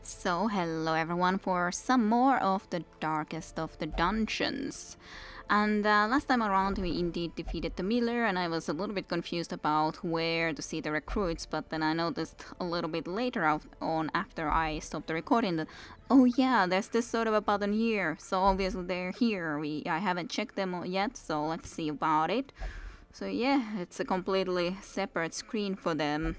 So, hello everyone for some more of the Darkest of the Dungeons. And last time around we indeed defeated the Miller, and I was a little bit confused about where to see the recruits, but then I noticed a little bit later on after I stopped the recording that, oh yeah, there's this sort of a button here, so obviously they're here. I haven't checked them yet, so let's see about it. So yeah, it's a completely separate screen for them.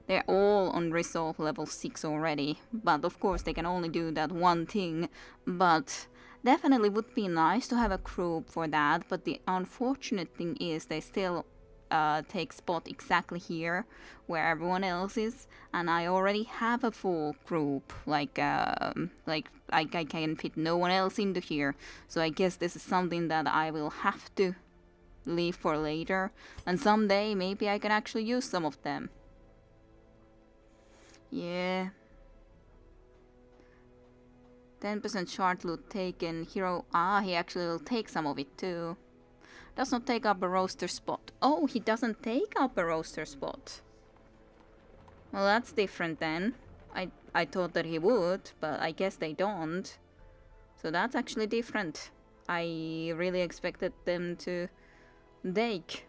They're all on resolve level 6 already, but of course they can only do that one thing, but definitely would be nice to have a group for that, but the unfortunate thing is they still take spot exactly here where everyone else is, and I already have a full group, like I can fit no one else into here, so I guess this is something that I will have to leave for later, and someday maybe I can actually use some of them. Yeah. 10% shard loot taken. Hero. Ah, he actually will take some of it too. Does not take up a roster spot. Oh, he doesn't take up a roster spot. Well, that's different then. I thought that he would, but I guess they don't. So that's actually different. I really expected them to take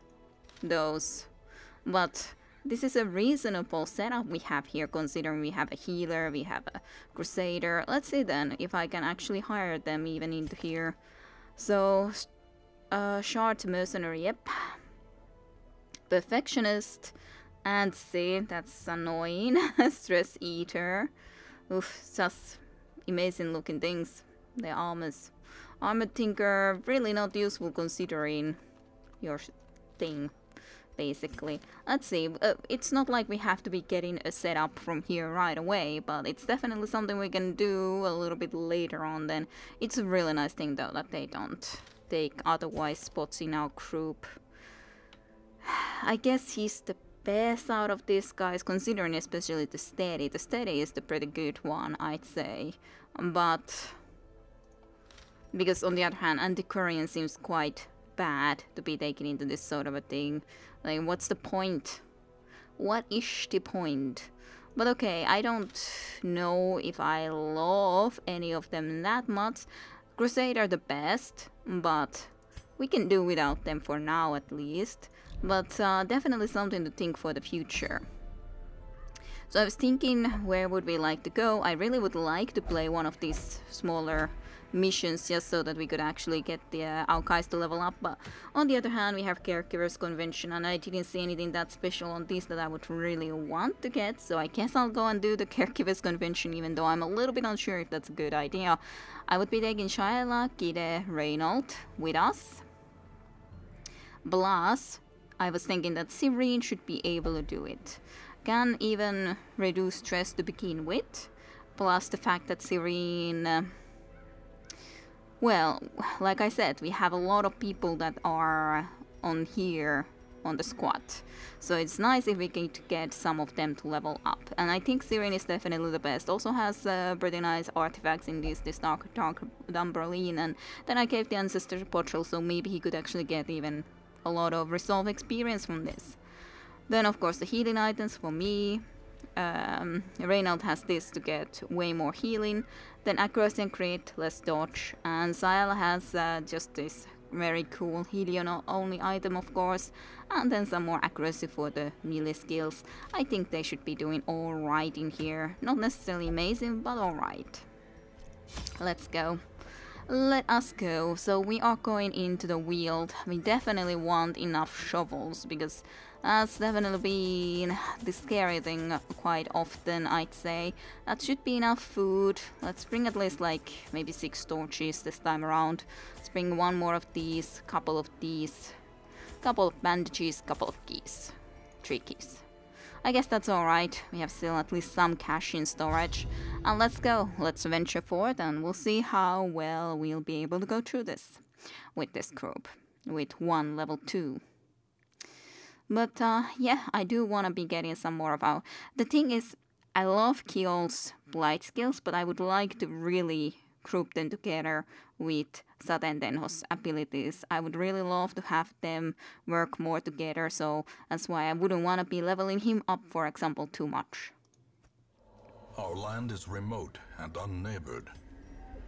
those. But this is a reasonable setup we have here, considering we have a healer, we have a crusader. Let's see then if I can actually hire them even into here. So, shard mercenary, yep. Perfectionist, and see, that's annoying. Stress eater. Oof, just amazing looking things. The armors. Armored tinker, really not useful considering your thing. Basically. Let's see, it's not like we have to be getting a setup from here right away, but it's definitely something we can do a little bit later on then. It's a really nice thing though that they don't take otherwise spots in our group. I guess he's the best out of these guys, considering especially the steady. The steady is the pretty good one, I'd say. But because on the other hand, Antiquarian seems quite bad to be taken into this sort of a thing. Like, what's the point? What is the point? But okay, I don't know if I love any of them that much. Crusade are the best, but we can do without them for now at least. But definitely something to think for the future. So I was thinking, where would we like to go? I really would like to play one of these smaller missions just so that we could actually get the our guys to level up, but on the other hand we have Caregivers Convention and I didn't see anything that special on this that I would really want to get, so I guess I'll go and do the Caregivers Convention, even though I'm a little bit unsure if that's a good idea. I would be taking Shyla, Gide, Reynold with us. Plus, I was thinking that Cyrene should be able to do it. Can even reduce stress to begin with, plus the fact that Cyrene... well, like I said, we have a lot of people that are on here on the squad. So it's nice if we can get some of them to level up. And I think Cyrene is definitely the best. Also has pretty nice artifacts in this Dark Dumberline. And then I gave the Ancestor Portal, so maybe he could actually get even a lot of Resolve experience from this. Then of course the healing items for me. Reynold has this to get way more healing, then accuracy and crit, less dodge, and Syala has just this very cool Helion only item of course, and then some more accuracy for the melee skills. I think they should be doing alright in here, not necessarily amazing, but alright. Let's go. Let us go. So we are going into the Weald. We definitely want enough shovels, because that's definitely been the scary thing quite often, I'd say. That should be enough food. Let's bring at least like maybe 6 torches this time around. Let's bring one more of these, couple of these, couple of bandages, couple of keys. 3 keys. I guess that's alright. We have still at least some cash in storage. And let's go. Let's venture forward and we'll see how well we'll be able to go through this with this group. With one level 2. But yeah, I do want to be getting some more of our... The thing is, I love Kiol's blight skills, but I would like to really group them together with Saten Tenho's abilities. I would really love to have them work more together, so that's why I wouldn't want to be leveling him up, for example, too much. Our land is remote and unneighbored.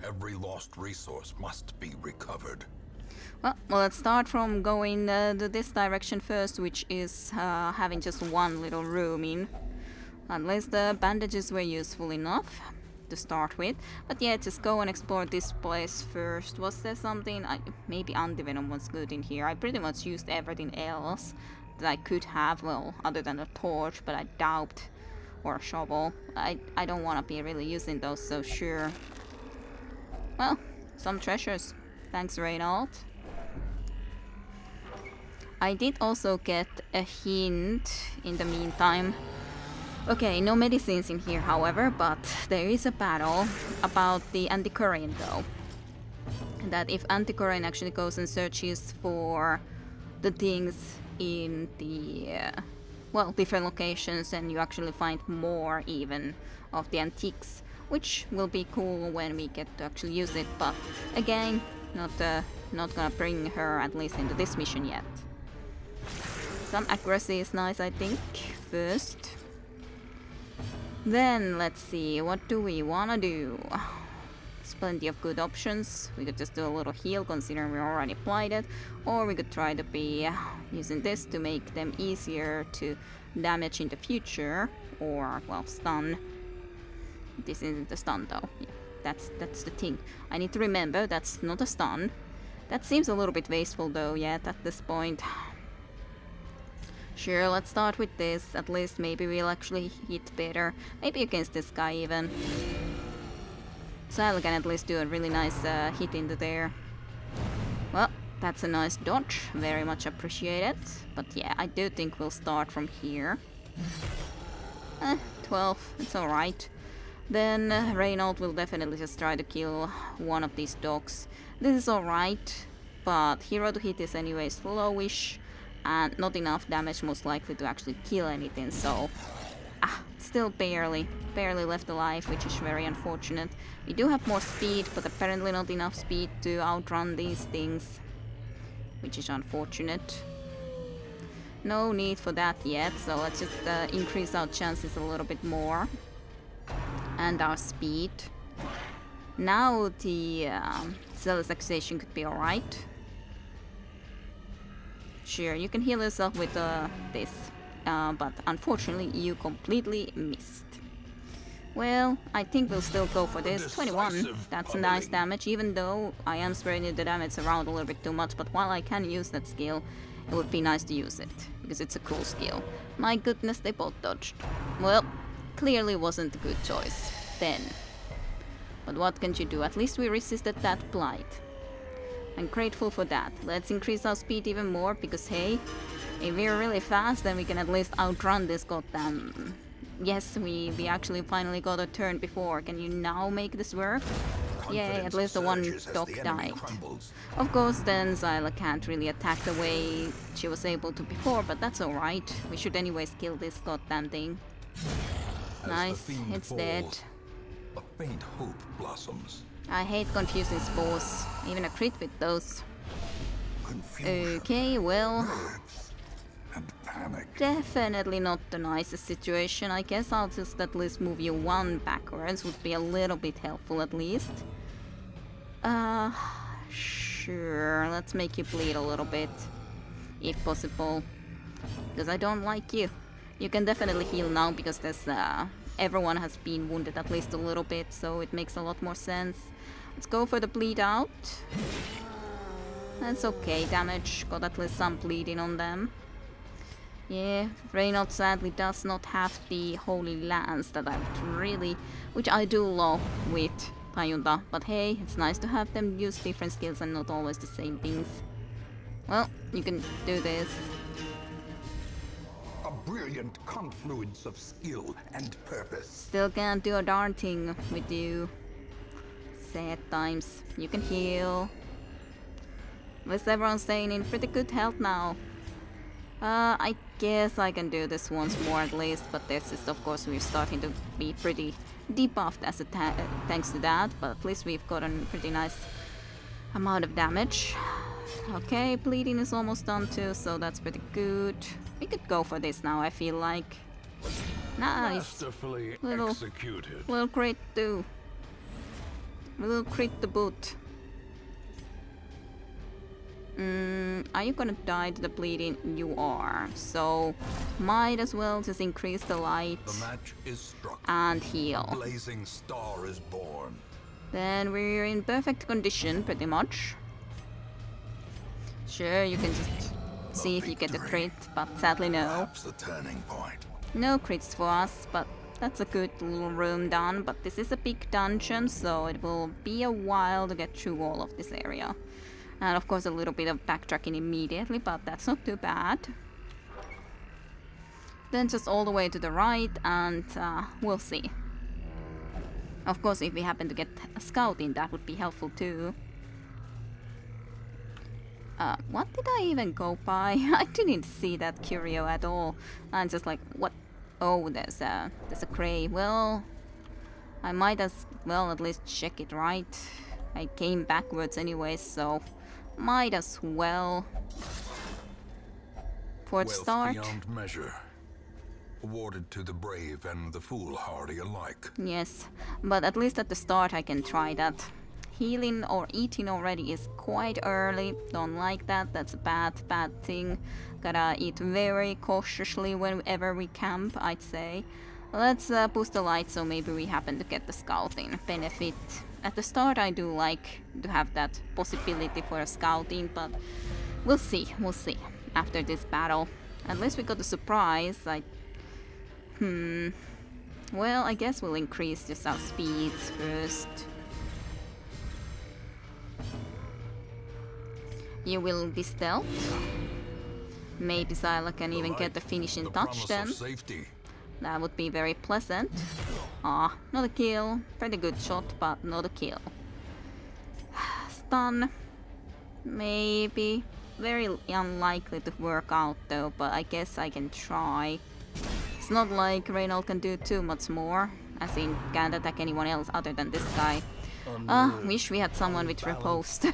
Every lost resource must be recovered. Well, let's start from going this direction first, which is having just one little room in. Unless the bandages were useful enough to start with. But yeah, just go and explore this place first. Was there something? Maybe antivenom was good in here. I pretty much used everything else that I could have, well, other than a torch, but I doubt. Or a shovel. I don't want to be really using those, so sure. Well, some treasures. Thanks, Reynold. I did also get a hint in the meantime. Okay, no medicines in here, however, but there is a battle about the Antiquarian, though. That if Antiquarian actually goes and searches for the things in the, well, different locations, and you actually find more even of the antiques, which will be cool when we get to actually use it, but again, not gonna bring her at least into this mission yet. Some accuracy is nice, I think, first. Then, let's see, what do we wanna do? There's plenty of good options. We could just do a little heal, considering we already applied it, or we could try to be using this to make them easier to damage in the future, or, well, stun. This isn't a stun, though. Yeah, that's the thing. I need to remember that's not a stun. That seems a little bit wasteful, though, yet at this point. Sure, let's start with this. At least maybe we'll actually hit better. Maybe against this guy even. Syla can at least do a really nice hit into there. Well, that's a nice dodge. Very much appreciated. But yeah, I do think we'll start from here. 12. It's alright. Then Reynold will definitely just try to kill one of these dogs. This is alright. But hero to hit is anyways slowish. And not enough damage most likely to actually kill anything, so still barely left alive, which is very unfortunate. We do have more speed, but apparently not enough speed to outrun these things, which is unfortunate. No need for that yet, so let's just increase our chances a little bit more. And our speed. Now the Zealous Accusation could be alright. Sure, you can heal yourself with this, but unfortunately you completely missed. Well, I think we'll still go for this. 21, that's a nice damage, even though I am spreading the damage around a little bit too much, but while I can use that skill, it would be nice to use it, because it's a cool skill. My goodness, they both dodged. Well, clearly wasn't a good choice, then. But what can you do? At least we resisted that blight. I'm grateful for that. Let's increase our speed even more, because hey, if we're really fast, then we can at least outrun this goddamn... Yes, we actually finally got a turn before. Can you now make this work? Yay, at least the one dog died. Of course, then Syla can't really attack the way she was able to before, but that's alright. We should anyways kill this goddamn thing. Nice, it's dead. A faint hope blossoms. I hate confusing spores, even a crit with those. Okay, well, definitely not the nicest situation. I guess I'll just at least move you one backwards, would be a little bit helpful at least. Sure, let's make you bleed a little bit, if possible, because I don't like you. You can definitely heal now, because there's, everyone has been wounded at least a little bit, so it makes a lot more sense. Let's go for the bleed out. That's okay, damage. Got at least some bleeding on them. Yeah, Reynold sadly does not have the Holy Lance that I would really... which I do love with Tayunda. But hey, it's nice to have them use different skills and not always the same things. Well, you can do this. A brilliant confluence of skill and purpose. Still can't do a darn thing with you. Sad times. You can heal. At least everyone's staying in pretty good health now. I guess I can do this once more at least, but this is, of course, we're starting to be pretty debuffed as a thanks to that, but at least we've gotten a pretty nice amount of damage. Okay, bleeding is almost done too, so that's pretty good. We could go for this now, I feel like. Nice. Masterfully Little- executed. Little crit too. Little crit the boot. Are you gonna die to the bleeding? You are. So might as well just increase the light The match is struck. and heal. Blazing star is born. Then we're in perfect condition, pretty much. Sure, you can just see if you get a victory. crit, but sadly no. Perhaps the turning point. No crits for us, but that's a good little room done. But this is a big dungeon, so it will be a while to get through all of this area. And of course a little bit of backtracking immediately, but that's not too bad. Then just all the way to the right, and we'll see. Of course, if we happen to get a scouting, that would be helpful too. What did I even go by? I didn't see that curio at all. I'm just like, what? Oh, there's a crave. Well, I might as well at least check it right. I came backwards anyway, so might as well. For the Wealth start. beyond measure. Awarded to the brave and the foolhardy alike. Yes, but at least at the start I can try that. Healing or eating already is quite early. Don't like that. That's a bad thing. Gotta eat very cautiously whenever we camp, I'd say. Let's boost the light so maybe we happen to get the scouting benefit. At the start I do like to have that possibility for a scouting, but we'll see, after this battle. At least we got a surprise. Well, I guess we'll increase just our speeds first. You will be stealth. Maybe Zyla can even get the finishing The touch promise then. of safety. That would be very pleasant. Ah, not a kill. Pretty good shot, but not a kill. Stun. Maybe. Very unlikely to work out though, but I guess I can try. It's not like Reynald can do too much more, as in can't attack anyone else other than this guy. Wish we had someone with riposte.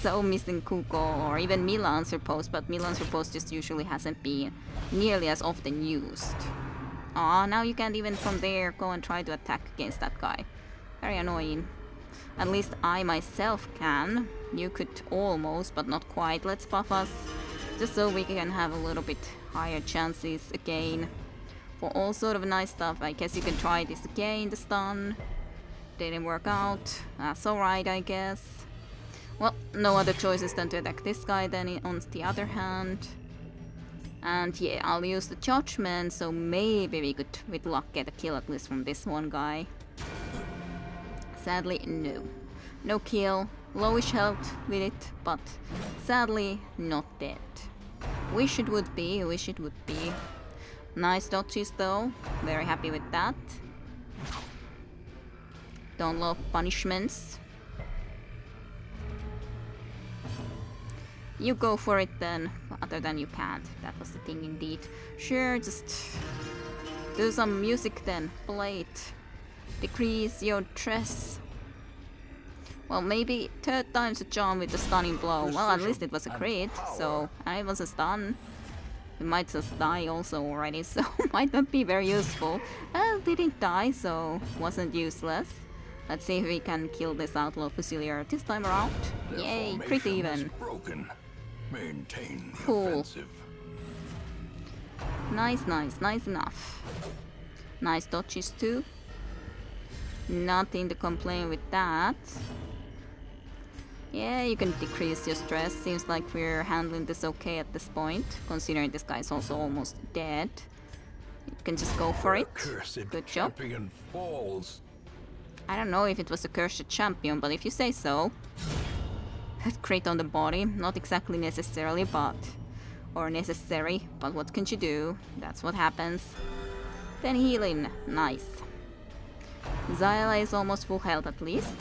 So missing Kuko or even Milan's riposte, but Milan's riposte just usually hasn't been nearly as often used. Now you can't even from there go and try to attack against that guy. Very annoying. At least I myself can. You could almost, but not quite. Let's buff us, just so we can have a little bit higher chances again for all sort of nice stuff. I guess you can try this again, the stun. Didn't work out. That's alright, I guess. Well, no other choices than to attack this guy then on the other hand. And yeah, I'll use the judgment, so maybe we could, with luck, get a kill at least from this one guy. Sadly, no. No kill. Lowish health with it, but sadly, not dead. Wish it would be, wish it would be. Nice dodges though. Very happy with that. Don't love punishments. You go for it then, other than you can't. That was the thing indeed. Sure, just do some music then. Play it. Decrease your stress. Well, maybe third time's a charm with the stunning blow. Well, at least it was a crit, so and it was a stun. We might just die also already, so might not be very useful. Well, didn't die, so wasn't useless. Let's see if we can kill this outlaw fusilier this time around. Their Yay, crit formation even. is broken. Maintain the Cool. offensive. Nice, nice, nice enough. Nice dodges too. Nothing to complain with that. Yeah, you can decrease your stress. Seems like we're handling this okay at this point, considering this guy's also almost dead. You can just go for it. Cursed Good job. champion falls. I don't know if it was a cursed champion, but if you say so. That crit on the body, not exactly necessarily, but... or necessary, but what can you do? That's what happens. Then healing, nice. Zyla is almost full health at least.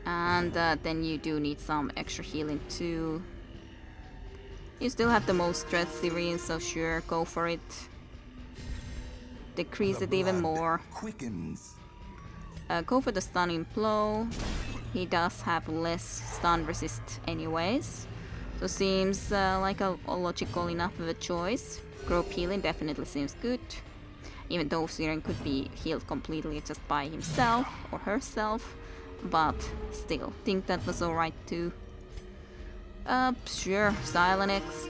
And then you do need some extra healing too. You still have the most stress, Sirene, so sure, go for it. Decrease it even more. Quickens. Go for the stunning blow. He does have less stun resist anyways. So seems like a logical enough of a choice. Group healing definitely seems good. Even though Siren could be healed completely just by himself or herself. But still, think that was alright too. Sure, Xyla next.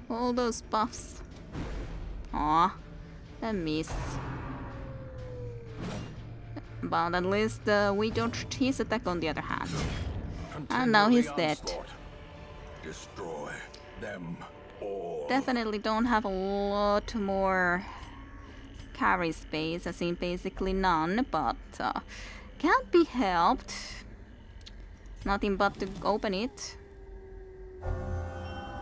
All those buffs. Aw, a miss. But at least we dodged his attack on the other hand. And now he's dead. Destroy them all. Definitely don't have a lot more carry space, as in basically none, but can't be helped. Nothing but to open it.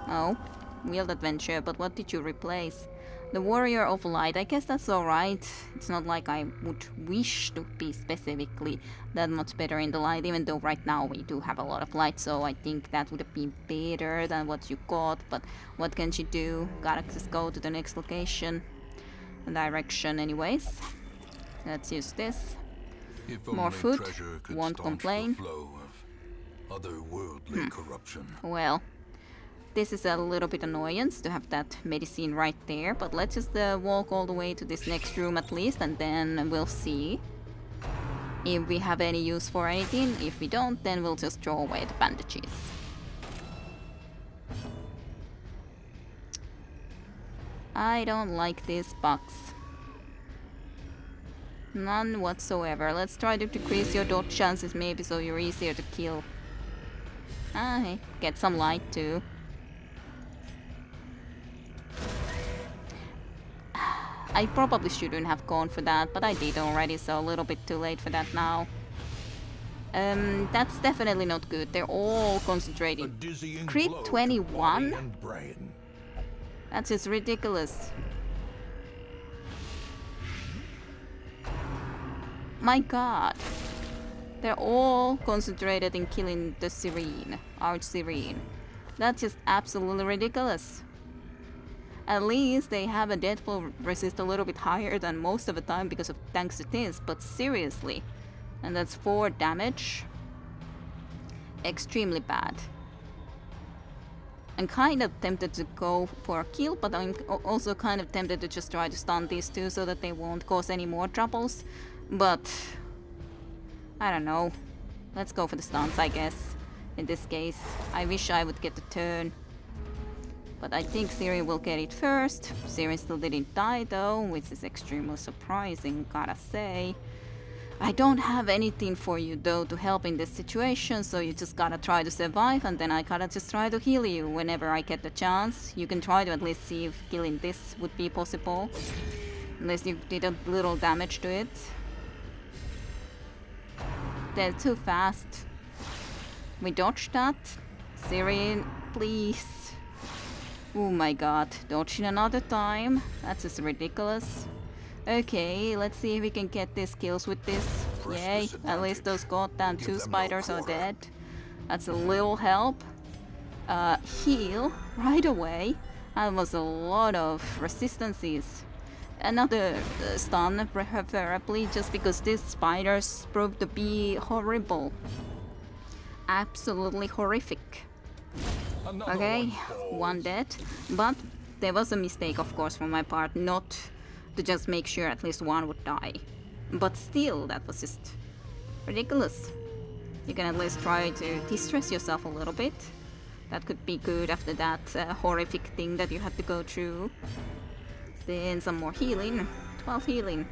Oh, Wheeled Adventure, but what did you replace? The Warrior of Light. I guess that's alright. It's not like I would wish to be specifically that much better in the light, even though right now we do have a lot of light, so I think that would have been better than what you got, but what can she do? Gotta just go to the next location. Direction anyways. Let's use this. If More only food, treasure could won't staunch complain. the flow of otherworldly corruption. Well, this is a little bit annoyance to have that medicine right there, but let's just walk all the way to this next room at least, and then we'll see if we have any use for anything. If we don't, then we'll just throw away the bandages. I don't like this box. None whatsoever. Let's try to decrease your dodge chances maybe so you're easier to kill. Ah, hey, get some light too. I probably shouldn't have gone for that, but I did already, so a little bit too late for that now. That's definitely not good. They're all concentrated. Crit 21? That's just ridiculous. My god. They're all concentrated in killing the Sirene, Arch Sirene. That's just absolutely ridiculous. At least they have a deathblow resist a little bit higher than most of the time because of thanks to this, but seriously. And that's 4 damage. Extremely bad. I'm kind of tempted to go for a kill, but I'm also kind of tempted to just try to stun these two so that they won't cause any more troubles. But I don't know. Let's go for the stuns, I guess. In this case, I wish I would get the turn. But I think Siri will get it first. Siri still didn't die though, which is extremely surprising, gotta say. I don't have anything for you though to help in this situation, so you just gotta try to survive, and then I gotta just try to heal you whenever I get the chance. You can try to at least see if killing this would be possible. Unless you did a little damage to it. They're too fast. We dodged that. Siri, please. Oh my god, dodging another time. That's just ridiculous. Okay, let's see if we can get these kills with this. Yay, at least those goddamn 2 spiders are dead. That's a little help. Heal right away. That was a lot of resistances. Another stun, preferably, just because these spiders proved to be horrible. Absolutely horrific. Okay, 1 dead. But there was a mistake, of course, from my part, not to just make sure at least 1 would die. But still, that was just ridiculous. You can at least try to distress yourself a little bit. That could be good after that horrific thing that you had to go through. Then some more healing. 12 healing.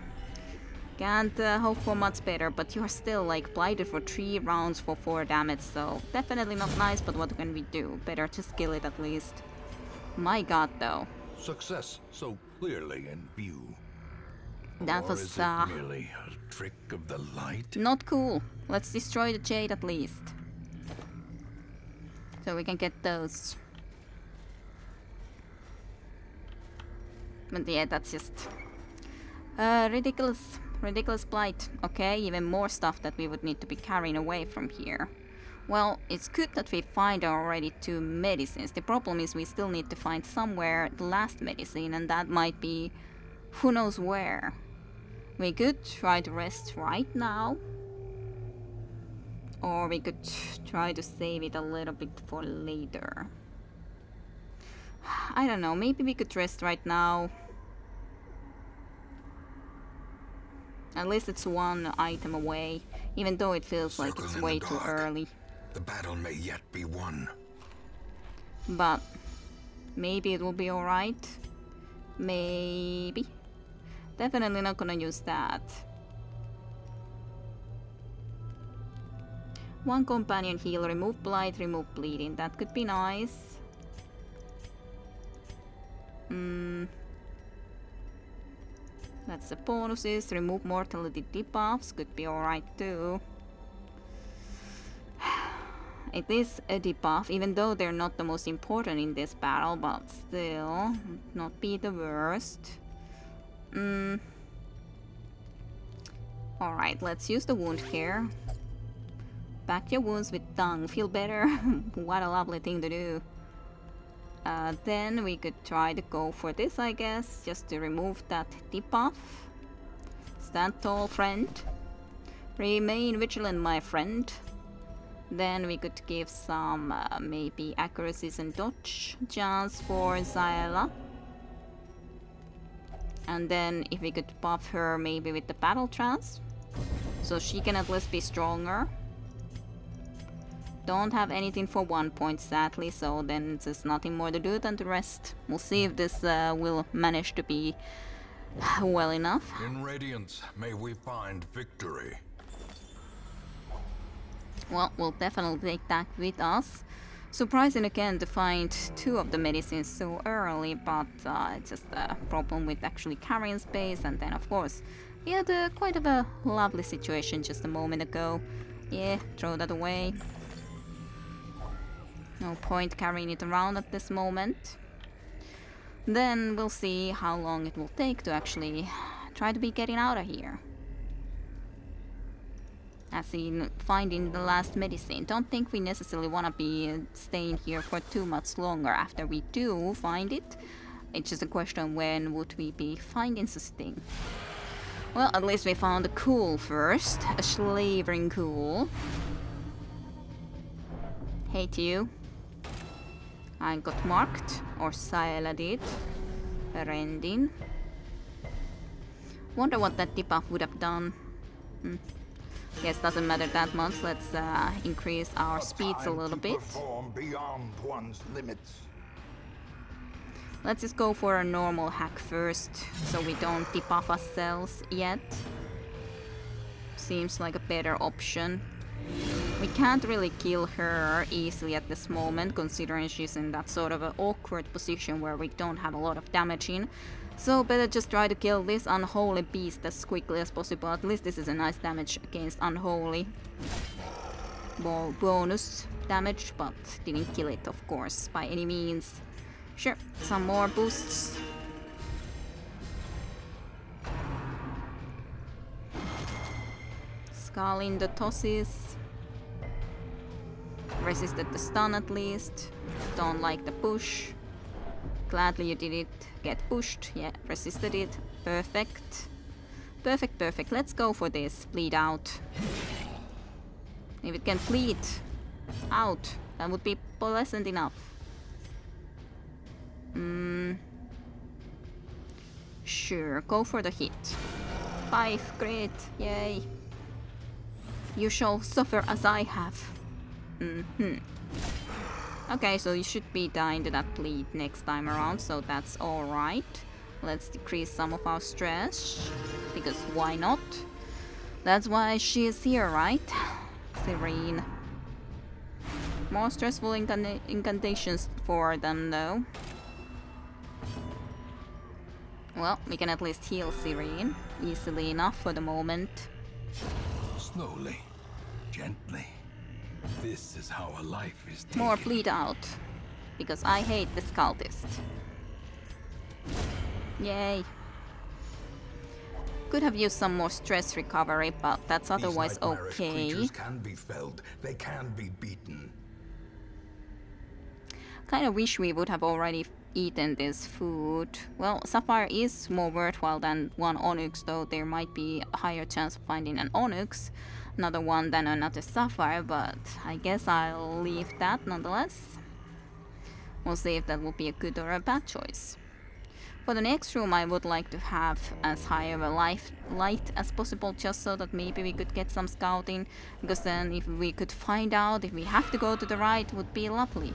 Can't hope for much better, but you're still like blighted for 3 rounds for 4 damage, so definitely not nice, but what can we do? Better to skill it at least. My god though. Success so clearly in view. That Or was is it merely a trick of the light? not cool. Let's destroy the jade at least. So we can get those. But yeah, that's just ridiculous. Ridiculous blight. Okay, even more stuff that we would need to be carrying away from here. Well, it's good that we find already 2 medicines. The problem is we still need to find somewhere the last medicine, and that might be who knows where. We could try to rest right now. Or we could try to save it a little bit for later. I don't know, maybe we could rest right now. At least it's one item away, even though it feels like it's way too early. The battle may yet be won. But maybe it will be alright. Maybe. Definitely not gonna use that. One companion heal, remove blight, remove bleeding. That could be nice. That's the bonuses. Remove mortality debuffs. Could be alright too. It is a debuff, even though they're not the most important in this battle, but still, not be the worst. Alright, let's use the wound care. Back your wounds with tongue. Feel better? What a lovely thing to do. Then we could try to go for this, I guess, just to remove that debuff. Stand tall, friend. Remain vigilant, my friend. Then we could give some maybe accuracies and dodge chance for Xayla. And then if we could buff her maybe with the battle trance, so she can at least be stronger. Don't have anything for 1 point, sadly, so then there's nothing more to do than to rest. We'll see if this will manage to be well enough. In Radiance, may we find victory. Well, we'll definitely take that with us. Surprising again to find 2 of the medicines so early, but it's just a problem with actually carrying space. And then, of course, we had quite of a lovely situation just a moment ago. Yeah, throw that away. No point carrying it around at this moment. Then we'll see how long it will take to actually try to be getting out of here. As in finding the last medicine. Don't think we necessarily want to be staying here for too much longer after we do find it. It's just a question, when would we be finding such a thing? Well, at least we found a Ghoul first. A slavering Ghoul. Hate you. I got marked, or Xayla did. Rending. Wonder what that debuff would have done. Guess doesn't matter that much. Let's increase our speeds a little bit. Beyond one's limits. Let's just go for a normal hack first, so we don't debuff ourselves yet. Seems like a better option. We can't really kill her easily at this moment, considering she's in that sort of an awkward position where we don't have a lot of damage in. So better just try to kill this unholy beast as quickly as possible. At least this is a nice damage against unholy. Bonus damage, but didn't kill it, of course, by any means. Sure, some more boosts. Scaling the tosses. Resisted the stun at least. Don't like the push. Gladly you did it. Get pushed. Yeah, resisted it. Perfect. Perfect, perfect. Let's go for this. Bleed out. If it can bleed out, that would be pleasant enough. Sure, go for the hit. 5, great, yay. You shall suffer as I have. Okay, so you should be dying to that bleed next time around, so that's alright. Let's decrease some of our stress, because why not? That's why she is here, right? Serene. More stressful incantations for them, though. Well, we can at least heal Serene easily enough for the moment. Slowly, gently. This is how a life is taken. More bleed out, because I hate this cultist. Yay. Could have used some more stress recovery, but that's otherwise okay. These creatures can be felled. They can be beaten. Kind of wish we would have already eaten this food. Well, Sapphire is more worthwhile than one Onyx, though there might be a higher chance of finding an Onyx. another one than another sapphire, but I guess I'll leave that nonetheless. We'll see if that will be a good or a bad choice. For the next room, I would like to have as high of a light as possible, just so that maybe we could get some scouting, because then if we could find out if we have to go to the right, would be lovely,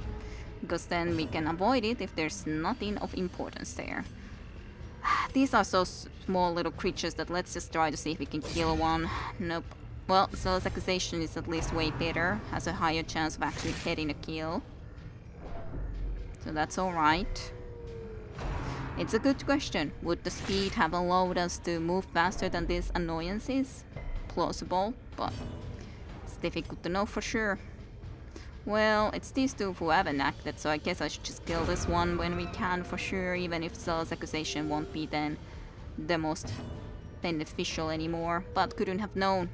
because then we can avoid it if there's nothing of importance there. These are so small little creatures that let's just try to see if we can kill one. Nope. Well, Zealous Accusation is at least way better, has a higher chance of actually getting a kill. So that's alright. It's a good question. Would the speed have allowed us to move faster than these annoyances? Plausible, but it's difficult to know for sure. Well, it's these two who haven't acted, so I guess I should just kill this one when we can for sure, even if Zealous Accusation won't be then the most beneficial anymore. But couldn't have known.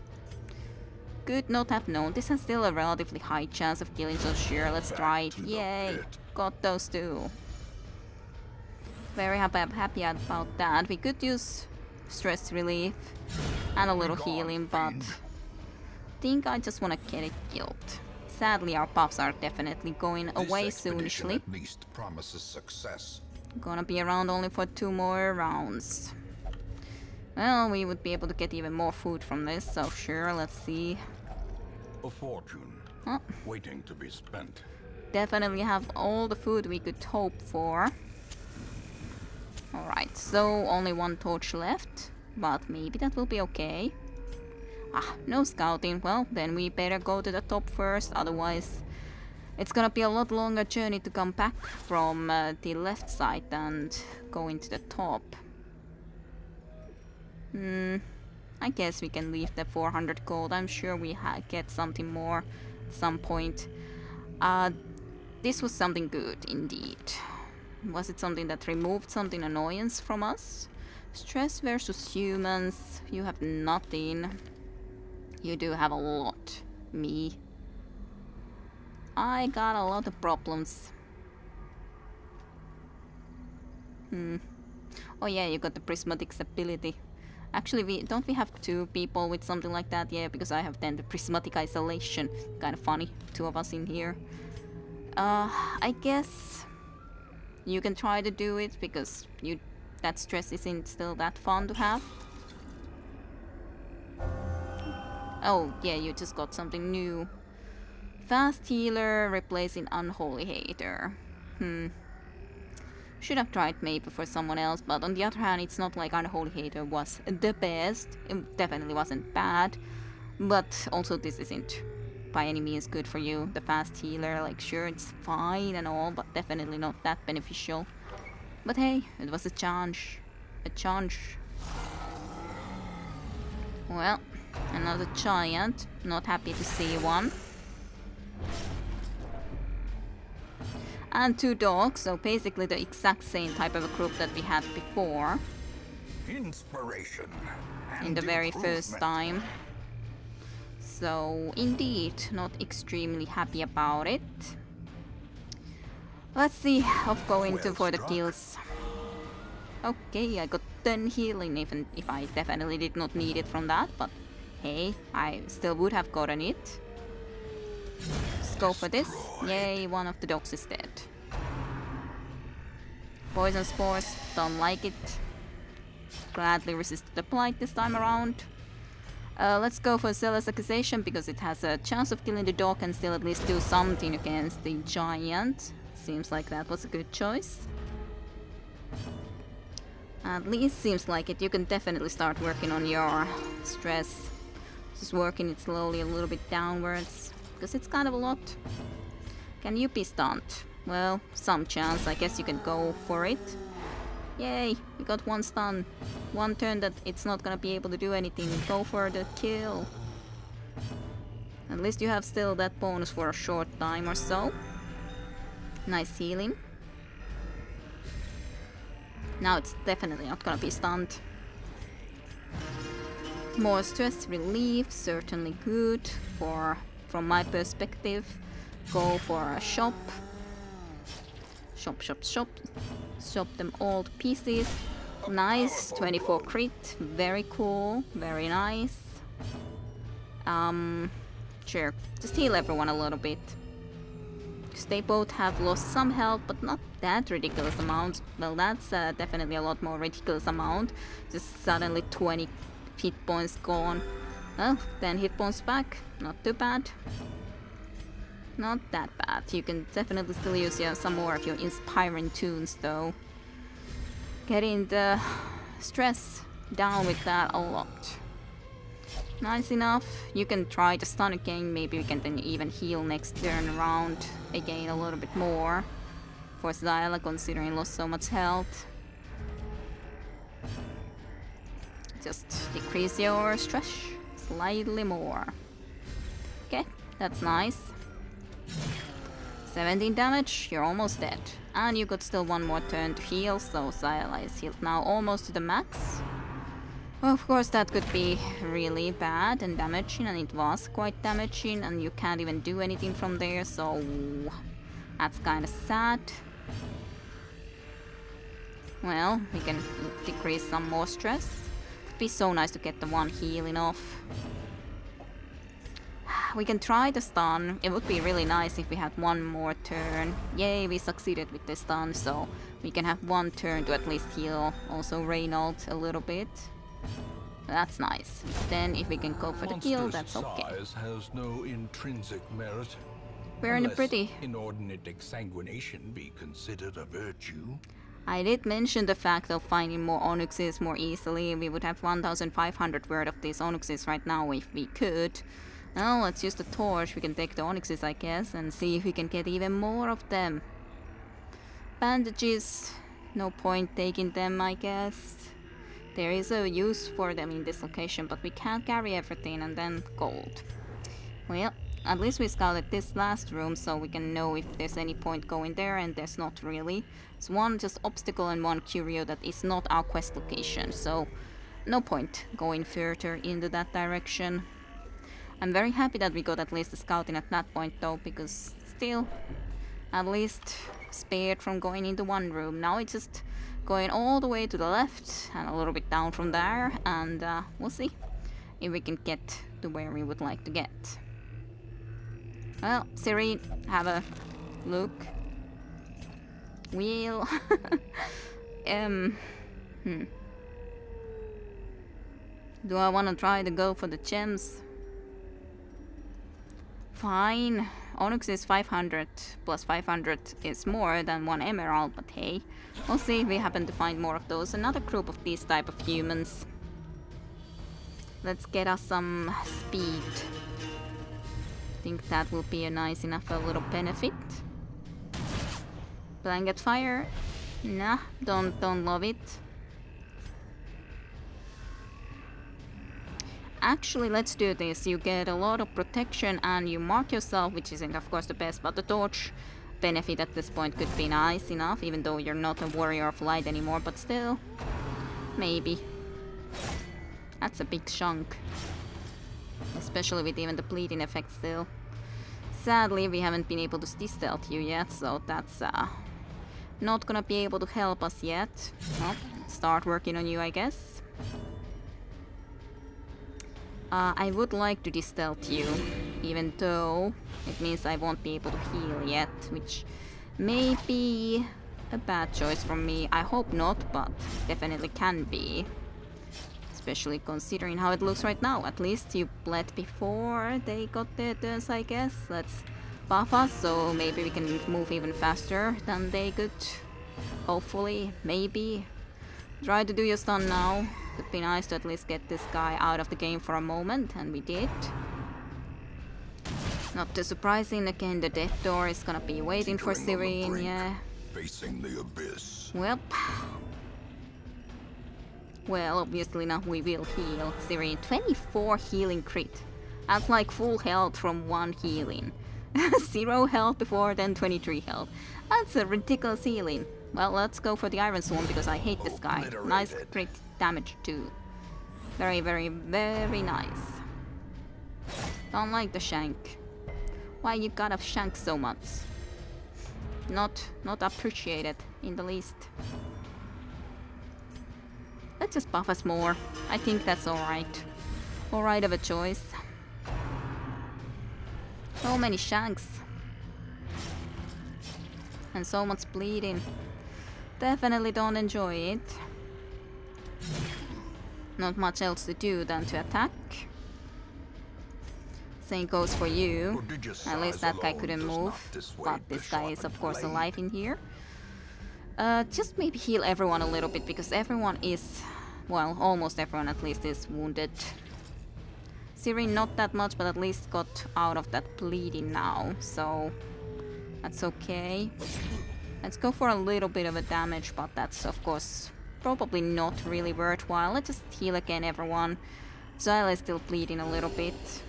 Could not have known. This has still a relatively high chance of killing, so sure, let's try it. Yay! Got those two. Very happy about that. We could use stress relief and a little healing, but I think I just want to get it killed. Sadly, our buffs are definitely going away soonishly. At least promises success. Gonna be around only for 2 more rounds. Well, we would be able to get even more food from this, so sure, let's see. A fortune waiting to be spent. Definitely have all the food we could hope for. Alright, so only 1 torch left, but maybe that will be okay. Ah, no scouting. Well, then we better go to the top first, otherwise it's gonna be a lot longer journey to come back from the left side and go into the top. I guess we can leave the 400 gold. I'm sure we get something more at some point. This was something good, indeed. Was it something that removed something annoyance from us? Stress versus humans. You have nothing. You do have a lot. Me. I got a lot of problems. Oh yeah, you got the prismatic ability. Actually, don't we have 2 people with something like that? Yeah, because I have then the prismatic isolation. Kind of funny, 2 of us in here. I guess you can try to do it because that stress isn't still that fun to have. Oh yeah, you just got something new. Fast healer replacing unholy hater. Should have tried maybe for someone else, but on the other hand, it's not like unholy hater was the best. It definitely wasn't bad, but also this isn't by any means good for you. The fast healer, like sure it's fine and all, but definitely not that beneficial. But hey, it was a chance. A chance. Well, another giant. Not happy to see one. And 2 dogs, so basically the exact same type of a group that we had before. Inspiration. In the very first time. So, indeed, not extremely happy about it. Let's see, of going for the kills. Okay, I got 10 healing, even if I definitely did not need it from that, but hey, I still would have gotten it. Let's go for this. Yay, 1 of the dogs is dead. Poison spores, don't like it. Gladly resisted the blight this time around. Let's go for Zealous Accusation because it has a chance of killing the dog and still at least do something against the giant. Seems like that was a good choice. At least seems like it. You can definitely start working on your stress. Just working it slowly a little bit downwards. Because it's kind of a lot. Can you be stunned? Well, some chance. I guess you can go for it. Yay, we got 1 stun. 1 turn that it's not gonna be able to do anything. Go for the kill. At least you have still that bonus for a short time or so. Nice healing. Now it's definitely not gonna be stunned. More stress relief, certainly good from my perspective. Go for a shop. Shop, shop, shop. Shop them all to pieces. Nice, 24 crit. Very cool, very nice. Sure, just heal everyone a little bit. Because they both have lost some health, but not that ridiculous amount. Well, that's definitely a lot more ridiculous amount. Just suddenly 20 hit points gone. Well, 10 hit points back. Not too bad. Not that bad. You can definitely still use some more of your inspiring tunes, though. Getting the stress down with that a lot. Nice enough. You can try to stun again. Maybe we can then even heal next turn around again a little bit more. For Zyla, considering lost so much health. Just decrease your stress slightly more. Okay, that's nice. 17 damage, you're almost dead. And you got still one more turn to heal, so Zyla is healed now almost to the max. Of course, that could be really bad and damaging, and it was quite damaging, and you can't even do anything from there, so that's kind of sad. Well, we can decrease some more stress. It'd be so nice to get the one healing off. We can try the stun. It would be really nice if we had one more turn. Yay, we succeeded with the stun, so we can have one turn to at least heal also Reynold a little bit. That's nice. Then if we can go for the kill, that's okay. Size has no intrinsic merit. We're in a pretty... inordinate exsanguination be considered a virtue. I did mention the fact of finding more onyxes more easily. We would have 1,500 worth of these onyxes right now if we could. Now let's use the torch. We can take the onyxes, I guess, and see if we can get even more of them. Bandages, no point taking them, I guess. There is a use for them in this location, but we can't carry everything, and then gold. Well, at least we scouted this last room, so we can know if there's any point going there, and there's not really. It's one just obstacle and one curio that is not our quest location, so no point going further into that direction. I'm very happy that we got at least the scouting at that point though, because still at least spared from going into one room. Now it's just going all the way to the left and a little bit down from there, and we'll see if we can get to where we would like to get. Well, Siri, have a look. We'll... Do I want to try to go for the gems? Fine. Onyx is 500, plus 500 is more than 1 emerald, but hey. We'll see if we happen to find more of those. Another group of these type of humans. Let's get us some speed. Think that will be a nice enough a little benefit. Blanket fire? Nah, don't love it. Actually, let's do this. You get a lot of protection and you mark yourself, which isn't of course the best, but the torch benefit at this point could be nice enough, even though you're not a warrior of light anymore, but still, maybe. That's a big chunk. Especially with even the bleeding effect still. Sadly, we haven't been able to stealth you yet, so that's not gonna be able to help us yet. Well, start working on you, I guess. I would like to stealth you, even though it means I won't be able to heal yet, which may be a bad choice from me. I hope not, but definitely can be. Especially considering how it looks right now. At least you bled before they got their turns, I guess. Let's buff us, so maybe we can move even faster than they could. Hopefully, maybe. Try to do your stun now. Could be nice to at least get this guy out of the game for a moment, and we did. Not too surprising, again the death door is gonna be waiting for Cyrene, yeah. Facing the abyss. Well, obviously now we will heal Cyrene. 24 healing crit. That's like full health from one healing. 0 health before, then 23 health. That's a ridiculous healing. Well, let's go for the Iron Swarm because I hate this guy. Nice crit damage too. Very, very, very nice. Don't like the shank. Why you gotta shank so much? Not appreciated in the least. Let's just buff us more. I think that's alright. Alright of a choice. So many shanks. And so much bleeding. Definitely don't enjoy it. Not much else to do than to attack. Same goes for you. At least that guy couldn't move. But this guy is of course alive in here. Just maybe heal everyone a little bit, because everyone is, well, almost everyone at least is wounded. Cyrene not that much, but at least got out of that bleeding now, so that's okay. Let's go for a little bit of a damage, but that's of course probably not really worthwhile. Let's just heal again everyone. Zyla is still bleeding a little bit.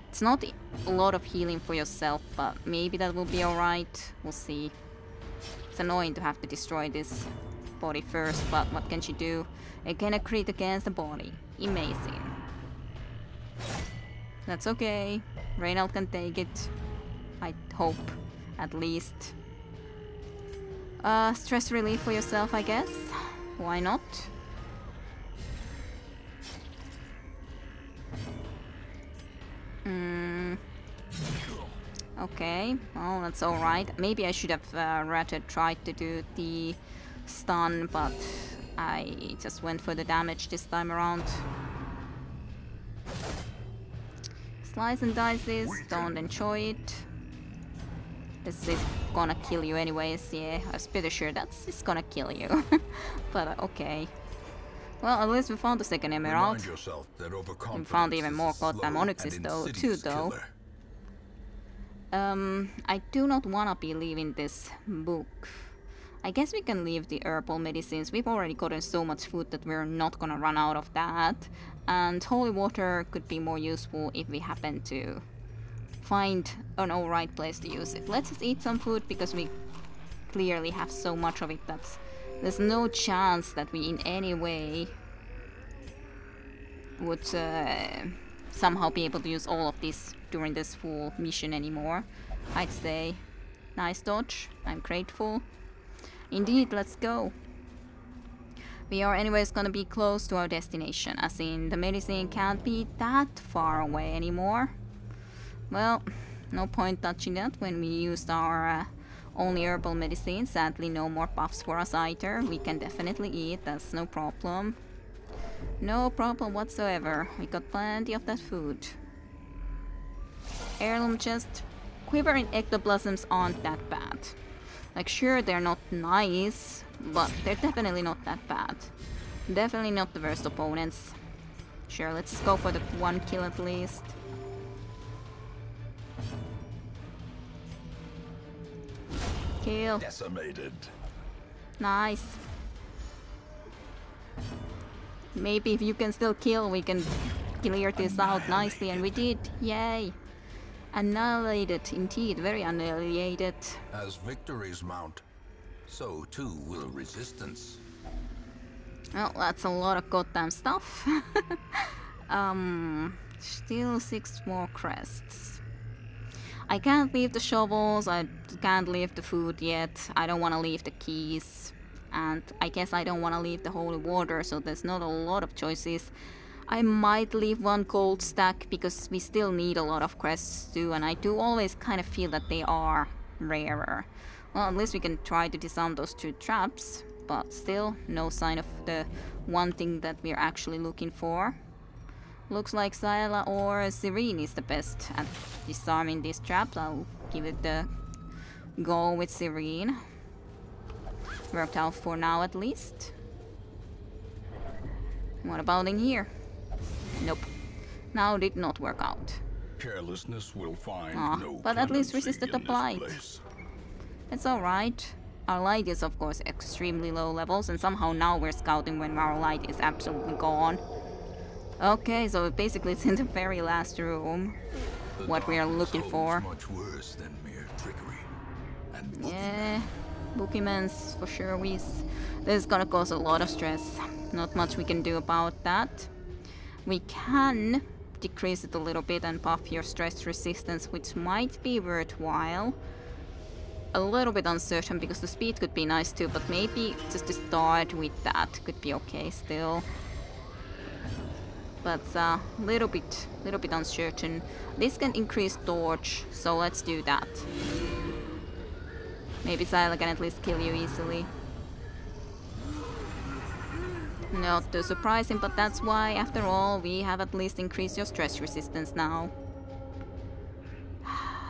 It's not a lot of healing for yourself, but maybe that will be alright. We'll see. It's annoying to have to destroy this body first, but what can she do? Again, a crit against the body. Amazing. That's okay. Reynald can take it. I hope, at least. Stress relief for yourself, I guess. Why not? Okay, well, that's alright. Maybe I should have rather tried to do the stun, but I just went for the damage this time around. Slice and dices, don't enjoy it. This is gonna kill you anyways, yeah. I was pretty sure it's gonna kill you. But okay. Well, at least we found the second emerald. We found even more goddamn onyxes though. I do not wanna be leaving this book. I guess we can leave the herbal medicines. We've already gotten so much food that we're not gonna run out of that. And holy water could be more useful if we happen to find an alright place to use it. Let's just eat some food, because we clearly have so much of it that there's no chance that we in any way would somehow be able to use all of this during this full mission anymore. I'd say. Nice dodge. I'm grateful. Indeed, let's go. We are anyways gonna be close to our destination, as in the medicine can't be that far away anymore. Well, no point touching that when we used our only herbal medicine. Sadly, no more buffs for us either. We can definitely eat, that's no problem. No problem whatsoever. We got plenty of that food. Heirloom chest. Quivering ectoblossoms aren't that bad. Like, sure, they're not nice, but they're definitely not that bad. Definitely not the worst opponents. Sure, let's just go for the one kill at least. Kill. Decimated. Nice. Maybe if you can still kill, we can clear this out nicely, and we did. Yay. Annihilated, indeed, very annihilated. As victories mount, so too will resistance. Well, that's a lot of goddamn stuff. Still 6 more crests. I can't leave the shovels, I can't leave the food yet, I don't want to leave the keys, and I guess I don't want to leave the holy water, so there's not a lot of choices. I might leave one gold stack, because we still need a lot of crests too, and I do always kind of feel that they are rarer. Well, at least we can try to disarm those 2 traps, but still no sign of the one thing that we're actually looking for. Looks like Zyla or Cyrene is the best at disarming these traps. I'll give it the go with Cyrene. Worked out for now at least. What about in here? Nope. Now did not work out. Carelessness will find no but at least clemency resisted the in this blight. place. It's alright. Our light is of course extremely low levels, and somehow now we're scouting when our light is absolutely gone. Okay, so basically it's in the very last room. What we are looking for. Much worse than mere trickery. And yeah, Boogeyman's for sure. This is gonna cause a lot of stress. Not much we can do about that. We can decrease it a little bit and buff your stress resistance, which might be worthwhile. A little bit uncertain, because the speed could be nice too, but maybe just to start with that could be okay still. but little bit uncertain. This can increase torch, so let's do that. Maybe Syla can at least kill you easily. Not too surprising, but that's why, after all, we have at least increased your stress resistance now.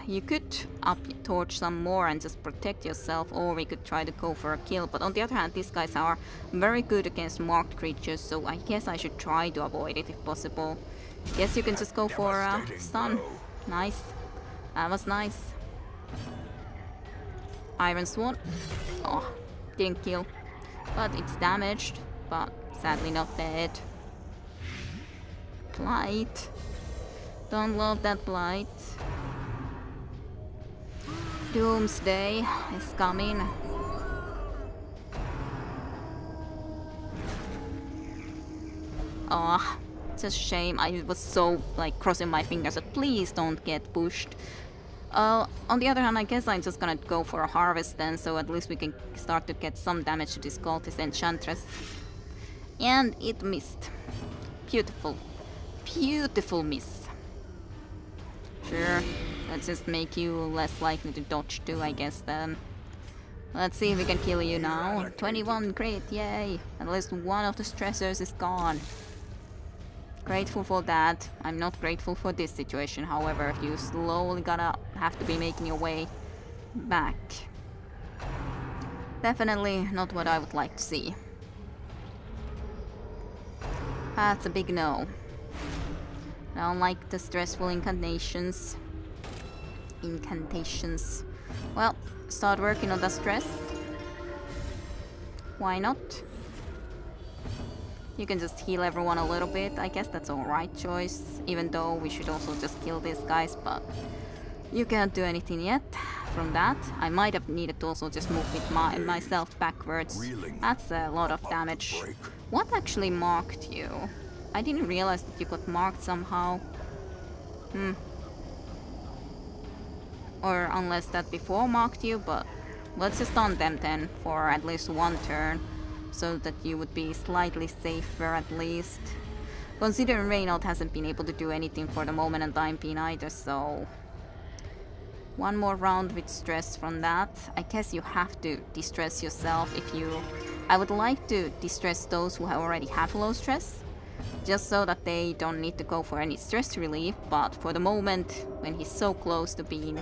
You could up torch some more and just protect yourself, or we could try to go for a kill, but on the other hand, these guys are very good against marked creatures, so I guess I should try to avoid it if possible. Guess you can just go for a stun. Nice. That was nice. Iron Swan. Oh, didn't kill. But it's damaged, but sadly not dead. Blight. Don't love that Blight. Doomsday is coming. Oh, it's a shame. I was so like crossing my fingers that please don't get pushed. On the other hand, I guess I'm just gonna go for a harvest then, so at least we can start to get some damage to this cultist enchantress. And it missed. Beautiful. Beautiful miss. Sure. Let's just make you less likely to dodge too, I guess, then. Let's see if we can kill you now. 21 crit, yay! At least one of the stressors is gone. Grateful for that. I'm not grateful for this situation, however. You slowly gotta have to be making your way back. Definitely not what I would like to see. That's a big no. I don't like the stressful incantations. Well, start working on the stress. Why not? You can just heal everyone a little bit. I guess that's alright choice. Even though we should also just kill these guys, but you can't do anything yet from that. I might have needed to also just move with myself backwards. That's a lot of damage. What actually marked you? I didn't realize that you got marked somehow. Or unless that before marked you, but let's just stun them then for at least one turn, so that you would be slightly safer at least. Considering Reynold hasn't been able to do anything for the moment and I'm being either, so... One more round with stress from that. I guess you have to distress yourself if you... I would like to distress those who already have low stress, just so that they don't need to go for any stress relief, but for the moment, when he's so close to being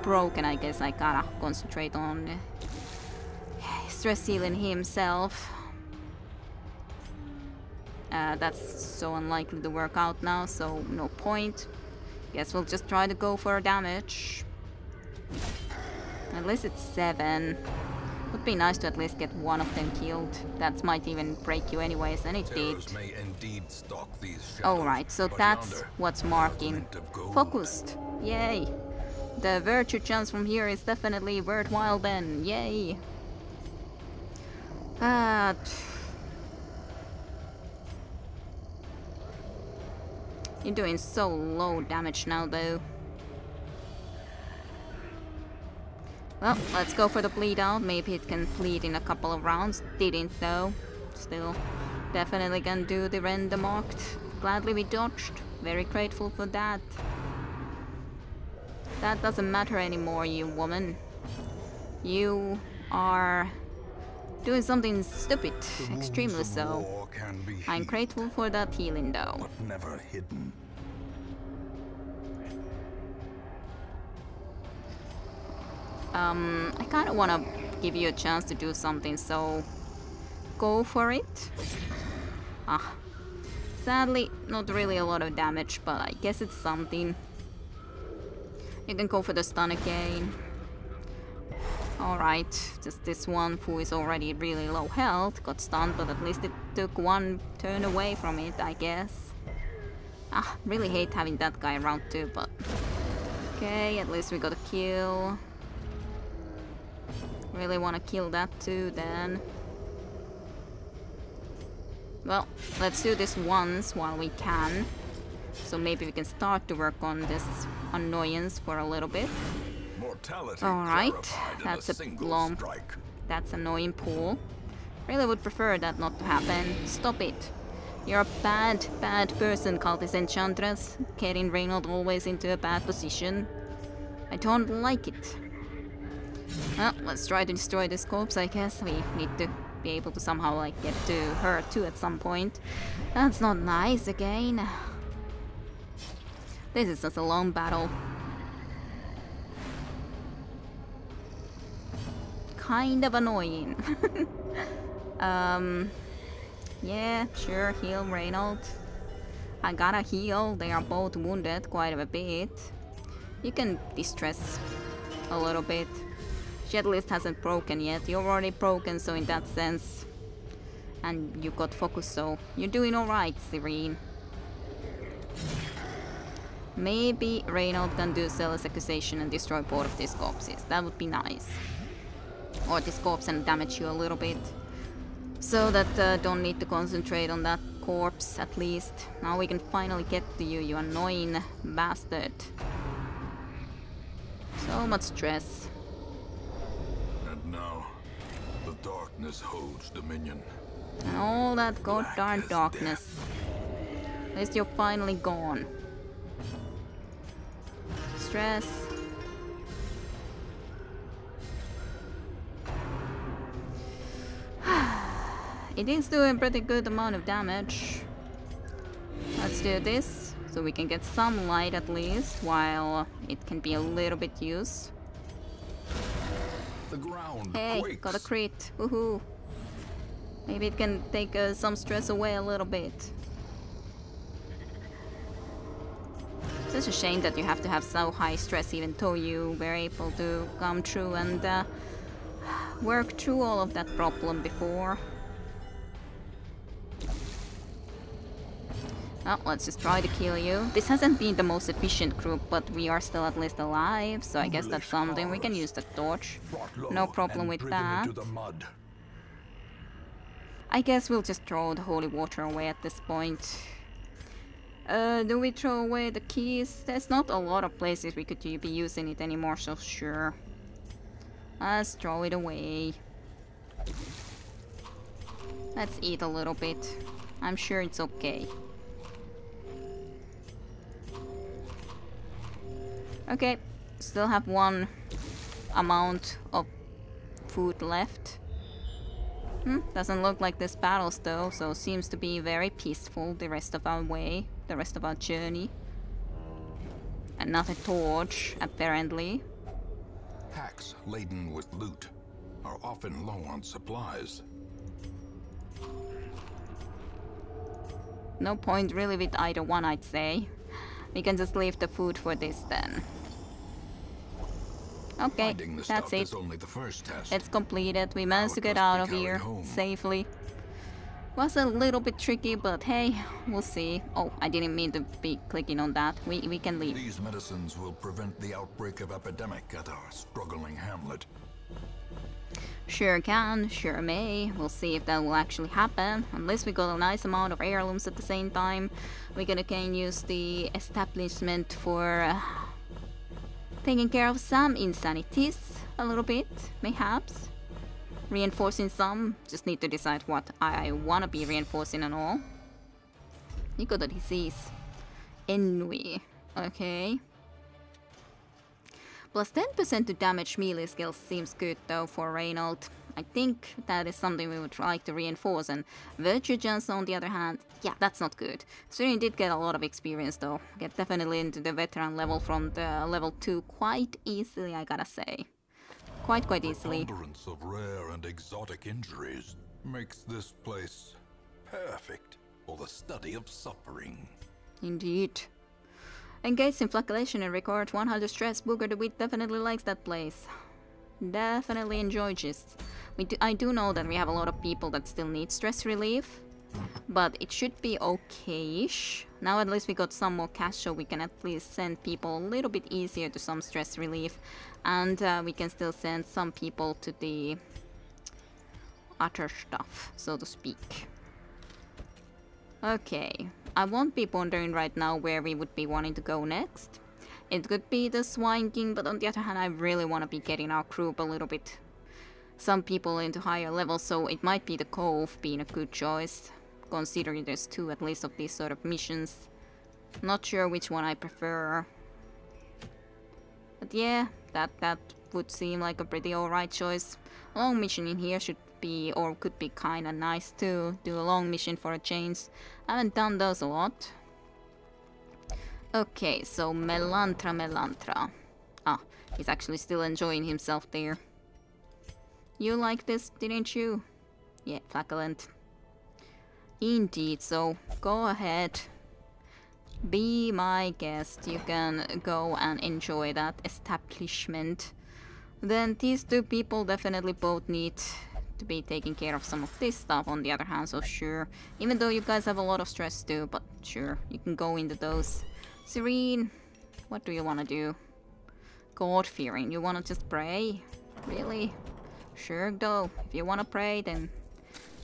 broken, I guess I gotta concentrate on stress healing himself. That's so unlikely to work out now, so no point. Guess we'll just try to go for damage. At least it's 7. Would be nice to at least get one of them killed. That might even break you anyways, and it did. Alright, so that's what's marking. Focused. Yay. The virtue chance from here is definitely worthwhile then. Yay. But... You're doing so low damage now though. Well, let's go for the bleed out. Maybe it can bleed in a couple of rounds. Didn't though. Still, definitely can do the render marked. Gladly we dodged. Very grateful for that. That doesn't matter anymore, you woman. You are doing something stupid. Extremely so. I'm grateful for that healing though. But never hidden. I kind of want to give you a chance to do something, so go for it. Sadly, not really a lot of damage, but I guess it's something. You can go for the stun again. Alright, just this one who is already really low health got stunned, but at least it took one turn away from it, I guess. Really hate having that guy around too, but... Okay, at least we got a kill. Really want to kill that too then. Well, let's do this once while we can. So maybe we can start to work on this annoyance for a little bit. Alright, that's a long... That's annoying pull. Really would prefer that not to happen. Stop it. You're a bad, bad person, Cultist Enchantress. Getting Reynold always into a bad position. I don't like it. Well, let's try to destroy this corpse, I guess. We need to be able to somehow, like, get to her too at some point. That's not nice again. This is just a long battle. Kind of annoying. Yeah, sure, heal Reynold. I gotta heal, they are both wounded quite a bit. You can distress a little bit. Shetlist hasn't broken yet, you're already broken, so in that sense. And you got focus, so you're doing alright, Serene. Maybe Reynold can do Zealous Accusation and destroy both of these corpses, that would be nice. Or this corpse and damage you a little bit. So that don't need to concentrate on that corpse at least. Now we can finally get to you, you annoying bastard. So much stress. And now, the darkness holds dominion. And all that goddamn darkness. At least you're finally gone. Stress. It is doing pretty good amount of damage. Let's do this, so we can get some light at least, while it can be a little bit used. The ground Hey, quakes. got a crit, woohoo! Maybe it can take some stress away a little bit. It's such a shame that you have to have so high stress even though you were able to come through and work through all of that problem before. Well, let's just try to kill you. This hasn't been the most efficient group, but we are still at least alive, so I guess that's something. We can use the torch. No problem with that. I guess we'll just throw the holy water away at this point. Do we throw away the keys? There's not a lot of places we could be using it anymore, so sure. Let's throw it away. Let's eat a little bit. I'm sure it's okay. Okay, still have one amount of food left. Doesn't look like there's battles though, so seems to be very peaceful the rest of our way, the rest of our journey. Another torch, apparently. Packs laden with loot are often low on supplies. No point really with either one, I'd say. We can just leave the food for this then. Okay, Finding the that's stuff it. is only the first test. It's completed. We managed to it get must out be of here carried home. safely. Was a little bit tricky, but hey, we'll see. Oh, I didn't mean to be clicking on that. We can leave. These medicines will prevent the outbreak of epidemic at our struggling hamlet. Sure can, sure may. We'll see if that will actually happen. Unless we got a nice amount of heirlooms at the same time. We're gonna can use the establishment for taking care of some insanities a little bit, mayhaps. Reinforcing some. Just need to decide what I wanna be reinforcing and all. You got a disease. Ennui. Okay. Plus 10% to damage melee skills seems good though for Reynold. I think that is something we would like to reinforce, and Virtue Gems on the other hand, yeah, that's not good. Serene did get a lot of experience though. Get definitely into the veteran level from the level 2 quite easily, I gotta say. Quite easily. The preponderance of rare and exotic injuries makes this place perfect for the study of suffering. Indeed. Engaged in flagellation and record 100 stress. Booger the Wit definitely likes that place. Definitely enjoys this. I do know that we have a lot of people that still need stress relief, but it should be okay-ish. Now at least we got some more cash, so we can at least send people a little bit easier to some stress relief, and we can still send some people to the other stuff, so to speak. Okay, I won't be pondering right now where we would be wanting to go next. It could be the Swine King, but on the other hand I really want to be getting our group a little bit, some people into higher levels, so it might be the Cove being a good choice. considering there's 2 at least of these sort of missions. Not sure which one I prefer. But yeah, that would seem like a pretty alright choice. A long mission in here should be, or could be kinda nice too. Do a long mission for a change. I haven't done those a lot. Okay, so Melantra. Ah, he's actually still enjoying himself there. You like this, didn't you? Yeah, Flacculent. Indeed, so go ahead. Be my guest. You can go and enjoy that establishment. Then these 2 people definitely both need to be taking care of some of this stuff on the other hand, so sure. Even though you guys have a lot of stress too, but sure, you can go into those. Serene, what do you want to do? God-fearing, you want to just pray? Really? Sure though, if you want to pray, then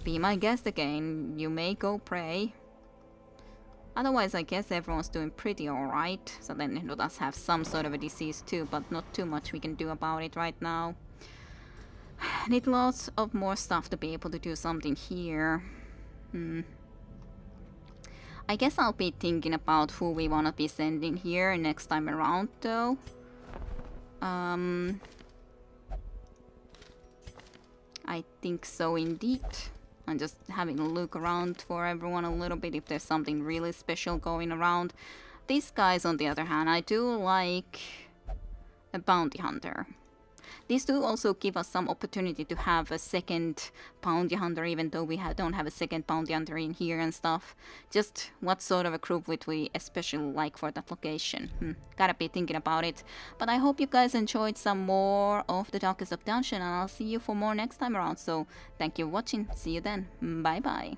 be my guest again. You may go pray. Otherwise, I guess everyone's doing pretty alright. So then it does have some sort of a disease too, but not too much we can do about it right now. Need lots of more stuff to be able to do something here. I guess I'll be thinking about who we want to be sending here next time around though. I think so indeed. I'm just having a look around for everyone a little bit if there's something really special going around. These guys, on the other hand, I do like a bounty hunter. These 2 also give us some opportunity to have a second bounty hunter, even though we don't have a second bounty hunter in here and stuff. Just what sort of a group would we especially like for that location? Gotta be thinking about it. But I hope you guys enjoyed some more of the Darkest of Dungeon, and I'll see you for more next time around. So thank you for watching. See you then. Bye bye.